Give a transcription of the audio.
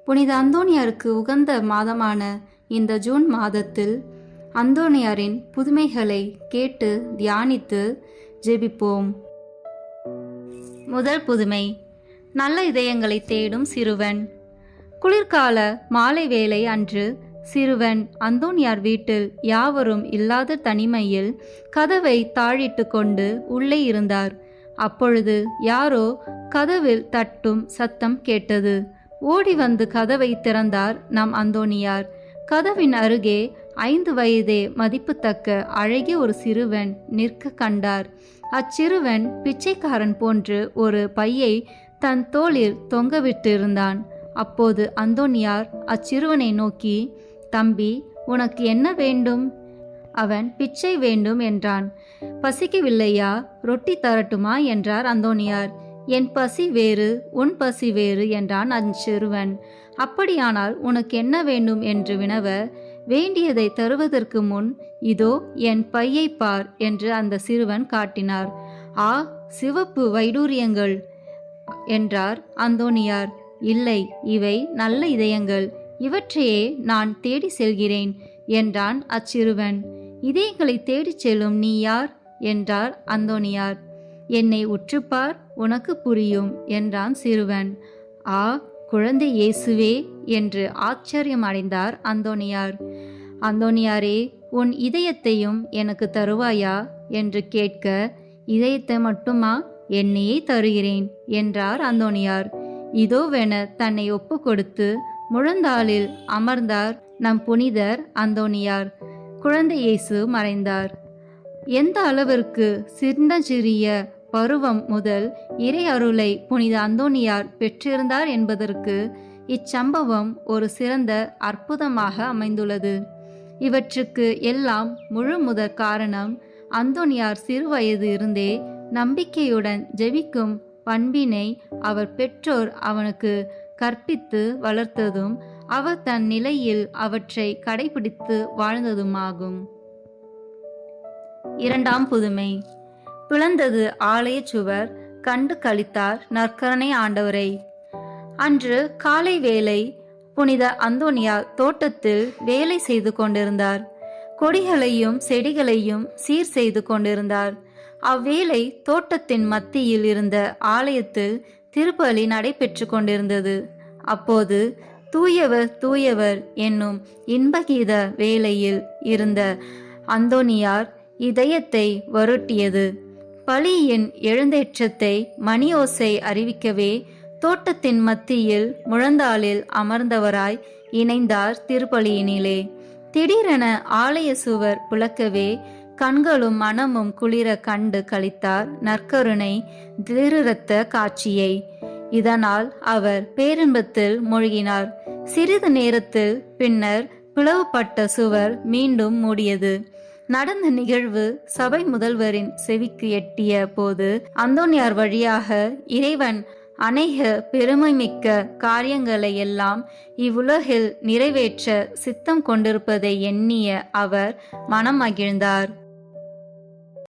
புனித அந்தோனியாருக்கு உகந்த மாதமான இந்த ஜூன் மாதத்தில் அந்தோனியாரின் புதுமைகளை கேட்டு தியானித்து ஜெபிப்போம். முதல் புதுமை, நல்ல இதயங்களை தேடும் சிறுவன். குளிர்கால மாலை வேளை அன்று சிறுவன் அந்தோனியார் வீட்டில் யாவரும் இல்லாத தனிமையில் கதவை தாழிட்டு கொண்டு உள்ளே இருந்தார். அப்பொழுது யாரோ கதவில் தட்டும் சத்தம் கேட்டது. ஓடி வந்து கதவை திறந்தார் நம் அந்தோனியார். கதவின் அருகே 5 வயதே மதிப்புத்தக்க அழகிய ஒரு சிறுவன் நிற்க கண்டார். அச்சிறுவன் பிச்சைக்காரன் போன்று ஒரு பையை தன் தோளில் தொங்கவிட்டிருந்தான். அப்போது அந்தோனியார் அச்சிறுவனை நோக்கி, தம்பி, உனக்கு என்ன வேண்டும்? அவன் பிச்சை வேண்டும் என்றான். பசிக்கவில்லையா? ரொட்டி தரட்டுமா என்றார் அந்தோனியார். என் பசி வேறு, உன் பசி வேறு என்றான் அச்சிறுவன். அப்படியானால் உனக்கு என்ன வேண்டும் என்று வினவ, வேண்டியதை தருவதற்கு முன் இதோ என் பையை பார் என்று அந்த சிறுவன் காட்டினார். ஆ, சிவப்பு வைடூரியங்கள் என்றார் அந்தோனியார். இல்லை, இவை நல்ல இதயங்கள், இவற்றையே நான் தேடி செல்கிறேன் என்றான் அச்சிறுவன். இதயங்களை தேடிச் செல்லும் நீ யார் என்றார் அந்தோனியார். என்னை உற்றுப்பார், உனக்கு புரியும் என்றான் சிறுவன். ஆ, குழந்தை இயேசுவே என்று ஆச்சரியம் அடைந்தார் அந்தோனியார். அந்தோனியாரே, உன் இதயத்தையும் எனக்கு தருவாயா என்று கேட்க, இதயத்தை மட்டுமா? என்னையே தருகிறேன் என்றார் அந்தோனியார். இதோவென தன்னை ஒப்பு கொடுத்து முழந்தாளில் அமர்ந்தார் நம் புனிதர் அந்தோனியார். குழந்தை இயேசு மறைந்தார். எந்த அளவிற்கு சிறிய பருவம் முதல் இறை அருளை புனித அந்தோனியார் பெற்றிருந்தார் என்பதற்கு இச்சம்பவம் ஒரு சிறந்த அற்புதமாக அமைந்துள்ளது. இவற்றுக்கு எல்லாம் முழு முதற் காரணம் அந்தோனியார் சிறுவயது இருந்தே நம்பிக்கையுடன் ஜெபிக்கும் பண்பினை அவர் பெற்றோர் அவனுக்கு கற்பித்து வளர்த்ததும் அவர் தன் நிலையில் அவற்றை கடைபிடித்து வாழ்ந்ததுமாகும். இரண்டாம் புதுமை, பிளந்தது ஆலய சுவர், கண்டு களித்தார் நற்கருணை ஆண்டவரை. அன்று காலை வேளை புனித அந்தோனியார் தோட்டத்தில் வேலை செய்து கொண்டிருந்தார். கொடிகளையும் செடிகளையும் சீர் செய்து கொண்டிருந்தார். அவ்வேளை தோட்டத்தின் மத்தியில் இருந்த ஆலயத்தில் திருப்பலி நடைபெற்று கொண்டிருந்தது. அப்போது தூயவர் தூயவர் என்னும் இன்பகீத வேளையில் இருந்த அந்தோனியார் இதயத்தை வருட்டியது. பலியின் எழுந்தேற்றத்தை மணியோசை அறிவிக்கவே தோட்டத்தின் மத்தியில் முழந்தாளில் அமர்ந்தவராய் இணைந்தார் திருப்பலியினிலே. திடீரென ஆலய சுவர் புழக்கவே கண்களும் மனமும் குளிர கண்டு களித்தார் நற்கருணை திருரத்த காட்சியை. இதனால் அவர் பேரின்பத்தில் மூழ்கினார். சிறிது நேரத்தில் பின்னர் பிளவுபட்ட சுவர் மீண்டும் மூடியது. நடந்த நிகழ்வு சபை முதல்வரின் செவிக்கு எட்டிய போது அந்தோனியார் வழியாக இறைவன் அநேக பெருமைமிக்க காரியங்களை எல்லாம் இவ்வுலகில் நிறைவேற்ற சித்தம் கொண்டிருப்பதை எண்ணிய அவர் மனம் மகிழ்ந்தார்.